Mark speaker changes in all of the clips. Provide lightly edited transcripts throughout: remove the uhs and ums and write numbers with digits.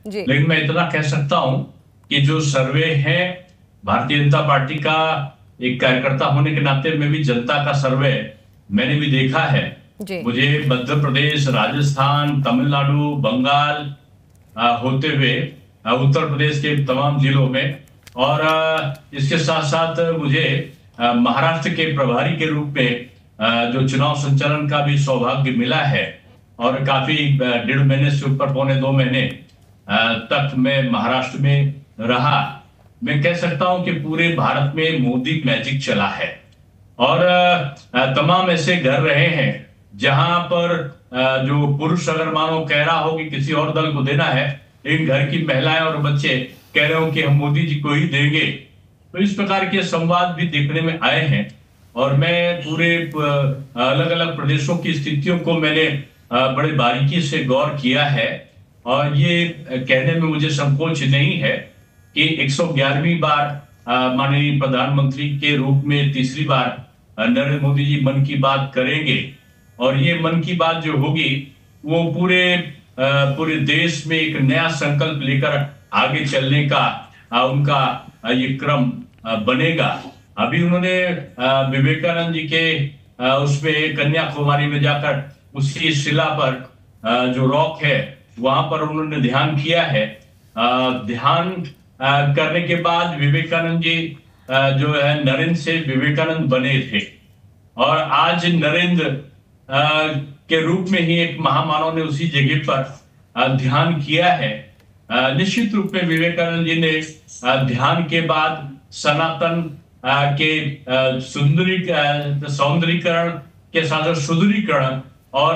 Speaker 1: जी।
Speaker 2: लेकिन मैं इतना कह सकता हूं कि जो सर्वे है भारतीय जनता पार्टी का, एक कार्यकर्ता होने के नाते मैं भी जनता का सर्वे मैंने भी देखा है।
Speaker 1: जी।
Speaker 2: मुझे मध्य प्रदेश, राजस्थान, तमिलनाडु, बंगाल होते हुए उत्तर प्रदेश के तमाम जिलों में, और इसके साथ साथ मुझे महाराष्ट्र के प्रभारी के रूप में जो चुनाव संचालन का भी सौभाग्य मिला है, और काफी 1.5 महीने से ऊपर, पौने 2 महीने तक मैं महाराष्ट्र में रहा। मैं कह सकता हूं कि पूरे भारत में मोदी मैजिक चला है, और तमाम ऐसे घर रहे हैं जहां पर जो पुरुष अगर मानो कह रहा हो कि किसी और दल को देना है, लेकिन घर की महिलाएं और बच्चे कह रहे हो कि हम मोदी जी को ही देंगे। तो इस प्रकार के संवाद भी देखने में आए हैं, और मैं पूरे अलग अलग प्रदेशों की स्थितियों को मैंने बड़े बारीकी से गौर किया है, और ये कहने में मुझे संकोच नहीं है कि 111वीं बार माननीय प्रधानमंत्री के रूप में तीसरी बार नरेंद्र मोदी जी मन की बात करेंगे, और ये मन की बात जो होगी वो पूरे देश में एक नया संकल्प लेकर आगे चलने का उनका ये क्रम बनेगा। अभी उन्होंने विवेकानंद जी के उसमें कन्याकुमारी में जाकर उसी शिला पर जो रॉक है वहां पर उन्होंने ध्यान किया है। ध्यान करने के बाद विवेकानंद जी जो है नरेंद्र से विवेकानंद बने थे, और आज नरेंद्र के रूप में ही एक महामानव ने उसी जगह पर ध्यान किया है। निश्चित रूप में विवेकानंद जी ने ध्यान के बाद सनातन के सौंदर्यीकरण के साथ सुदृढ़ीकरण और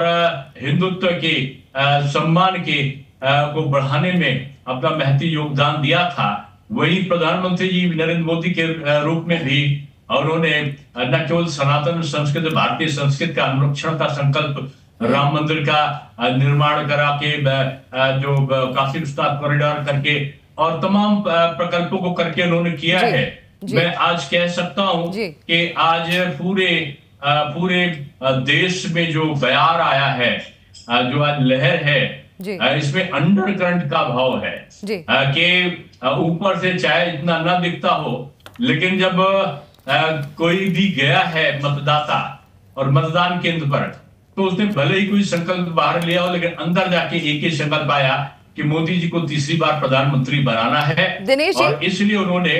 Speaker 2: हिंदुत्व के सम्मान के को बढ़ाने में अपना महती योगदान दिया था। वही प्रधानमंत्री जी नरेंद्र मोदी के रूप में भी उन्होंने न केवल सनातन संस्कृत, भारतीय संस्कृत का अनुरक्षण का संकल्प, राम मंदिर का निर्माण करा के, जो काशी विस्तार कॉरिडोर करके और तमाम प्रकल्पों को करके उन्होंने किया है। मैं आज कह सकता हूं कि आज पूरे देश में जो बयार आया है, जो आज लहर है, इसमें अंडरकरंट का भाव है कि ऊपर से चाहे इतना ना दिखता हो, लेकिन जब कोई भी गया है मतदाता और मतदान केंद्र पर, तो उसने भले ही कोई संकल्प बाहर लिया हो, लेकिन अंदर जाके एक ही संकल्प आया कि मोदी जी को तीसरी बार प्रधानमंत्री बनाना है। और इसलिए उन्होंने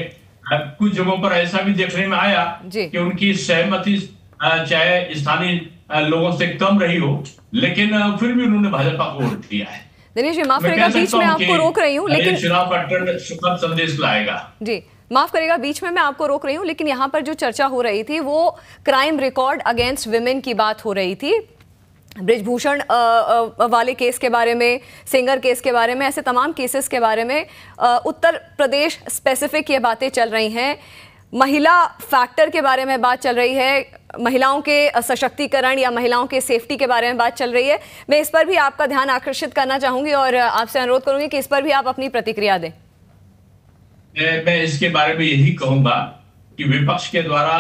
Speaker 2: कुछ जगहों पर ऐसा भी देखने में आया कि उनकी सहमति चाहे स्थानीय लोगों से कम रही हो, लेकिन फिर भी उन्होंने भाजपा को वोट दिया है।
Speaker 1: दिनेश जी, माफ करेगा बीच में आपको रोक रही हूँ, लेकिन
Speaker 2: चुनाव का ट्रेंड सुखद संदेश लाएगा।
Speaker 1: जी माफ करेगा, बीच में मैं आपको रोक रही हूँ, लेकिन यहाँ पर जो चर्चा हो रही थी वो क्राइम रिकॉर्ड अगेंस्ट विमेन की बात हो रही थी। ब्रिजभूषण वाले केस के बारे में, सिंगर केस के बारे में, ऐसे तमाम केसेस के बारे में उत्तर प्रदेश स्पेसिफिक ये बातें चल रही हैं। महिला फैक्टर के बारे में बात चल रही है, महिलाओं के सशक्तिकरण या महिलाओं के सेफ्टी के बारे में बात चल रही है। मैं इस पर भी आपका ध्यान आकर्षित करना चाहूंगी और आपसे अनुरोध करूंगी कि इस पर भी आप अपनी प्रतिक्रिया दें।
Speaker 2: मैं इसके बारे में यही कहूंगा कि विपक्ष के द्वारा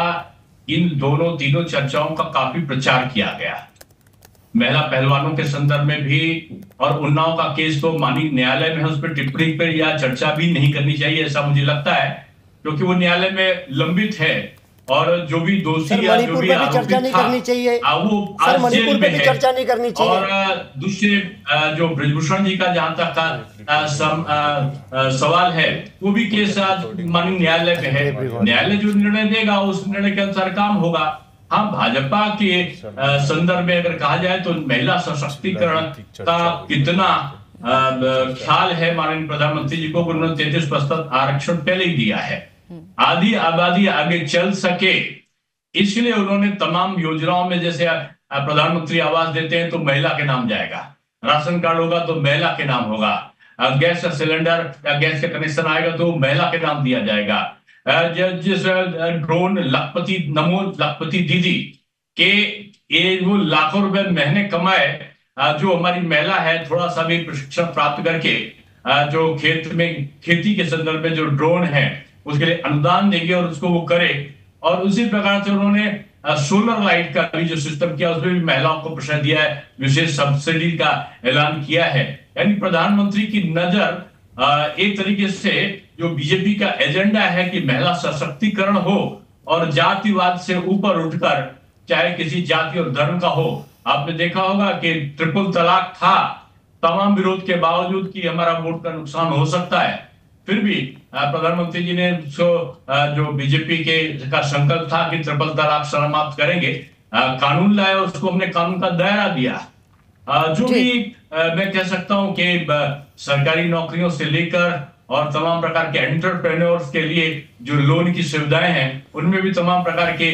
Speaker 2: इन तीनों चर्चाओं का काफी प्रचार किया गया, महिला पहलवानों के संदर्भ में भी, और उन्नाव का केस तो माननीय न्यायालय में है, उस पर टिप्पणी पर या चर्चा भी नहीं करनी चाहिए ऐसा मुझे लगता है, क्योंकि वो न्यायालय में लंबित है, और जो भी दोषी या जो भी आरोपित था वो आज जेल में है।
Speaker 3: चर्चा नहीं करनी चाहिए।
Speaker 2: और दूसरे जो ब्रिजभूषण जी का जहां तक का सवाल है, वो भी केस आज माननीय न्यायालय में है। न्यायालय जो निर्णय देगा उस निर्णय के अनुसार काम होगा। हाँ, भाजपा के संदर्भ में अगर कहा जाए तो महिला सशक्तिकरण का कितना ख्याल है माननीय प्रधानमंत्री जी को, उन्होंने 33% आरक्षण पहले ही दिया है, आधी आबादी आगे चल सके, इसलिए उन्होंने तमाम योजनाओं में, जैसे प्रधानमंत्री आवास देते हैं तो महिला के नाम जाएगा, राशन कार्ड होगा तो महिला के नाम होगा, गैस का सिलेंडर या गैस का कनेक्शन आएगा तो महिला के नाम दिया जाएगा, जिस ड्रोन लखपति, नमो लखपति दीदी के ये वो लाखों रुपए महीने कमाए, जो हमारी महिला है थोड़ा सा भी प्रशिक्षण प्राप्त करके जो खेत में खेती के संदर्भ में जो ड्रोन है उसके लिए अनुदान देंगे और उसको वो करे। और उसी प्रकार से उन्होंने सोलर लाइट का भी जो सिस्टम किया उसमें भी महिलाओं को प्रश्रय दिया है, विशेष सब्सिडी का ऐलान किया है। यानी प्रधानमंत्री की नजर एक तरीके से जो बीजेपी का एजेंडा है कि महिला सशक्तिकरण हो और जातिवाद से ऊपर उठकर, चाहे किसी जाति और धर्म का हो। आपने देखा होगा कि ट्रिपल तलाक था, तमाम विरोध के बावजूद कि हमारा वोट का नुकसान हो सकता है, फिर भी प्रधानमंत्री जी ने उसको, जो बीजेपी के का संकल्प था कि ट्रिपल तलाक समाप्त करेंगे, कानून लाया, उसको हमने कानून का दायरा दिया। जो भी मैं कह सकता हूं कि सरकारी नौकरियों से लेकर और तमाम प्रकार के एंटरप्रेन्योर्स के लिए जो लोन की सुविधाएं हैं, उनमें भी तमाम प्रकार के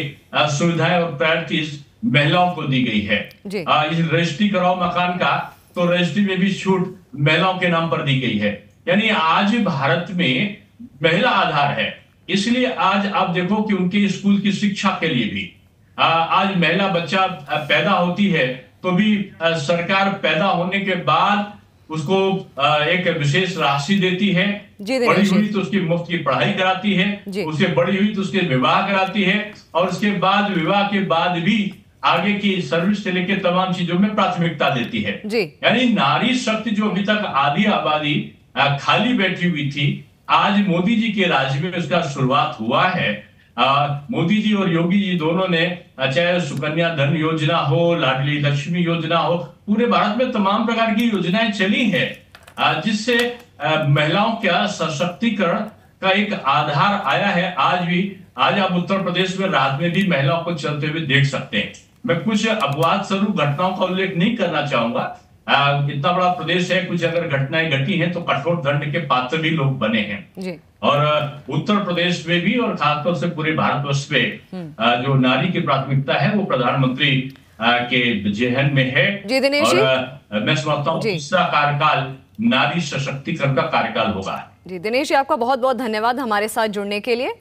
Speaker 2: सुविधाएं और प्रायोरिटीज महिलाओं को दी गई है। इस रजिस्ट्री कराओ मकान का, तो रजिस्ट्री में भी छूट महिलाओं के नाम पर दी गई है। यानी आज भारत में महिला आधार है, इसलिए आज आप देखो कि उनके स्कूल की शिक्षा के लिए भी आज महिला बच्चा पैदा होती है तो भी सरकार पैदा होने के बाद उसको एक विशेष राशि देती है। बड़ी हुई तो उसकी मुफ्त की पढ़ाई कराती है, उसके बड़ी हुई तो उसके विवाह कराती है, और उसके बाद विवाह के बाद भी आगे की सर्विस से लेकर तमाम चीजों में प्राथमिकता देती है। यानी नारी शक्ति जो अभी तक आधी आबादी खाली बैठी हुई थी, आज मोदी जी के राज में उसका शुरुआत हुआ है। मोदी जी और योगी जी दोनों ने, चाहे सुकन्या धन योजना हो, लाडली लक्ष्मी योजना हो, पूरे भारत में तमाम प्रकार की योजनाएं चली हैं, जिससे महिलाओं का सशक्तिकरण का एक आधार आया है। आज आप उत्तर प्रदेश में रात में भी महिलाओं को चलते हुए देख सकते हैं। मैं कुछ अपवाद स्वरूप घटनाओं का उल्लेख नहीं करना चाहूंगा, इतना बड़ा प्रदेश है, कुछ अगर घटनाएं घटी हैं तो कठोर दंड के पात्र भी लोग बने हैं। और उत्तर प्रदेश में भी और खासतौर से पूरे भारतवर्ष में जो नारी की प्राथमिकता है वो प्रधानमंत्री के जेहन में है। और मैं समझता हूँ तीसरा कार्यकाल नारी सशक्तिकरण का कार्यकाल होगा।
Speaker 1: जी दिनेश जी, आपका बहुत बहुत धन्यवाद हमारे साथ जुड़ने के लिए।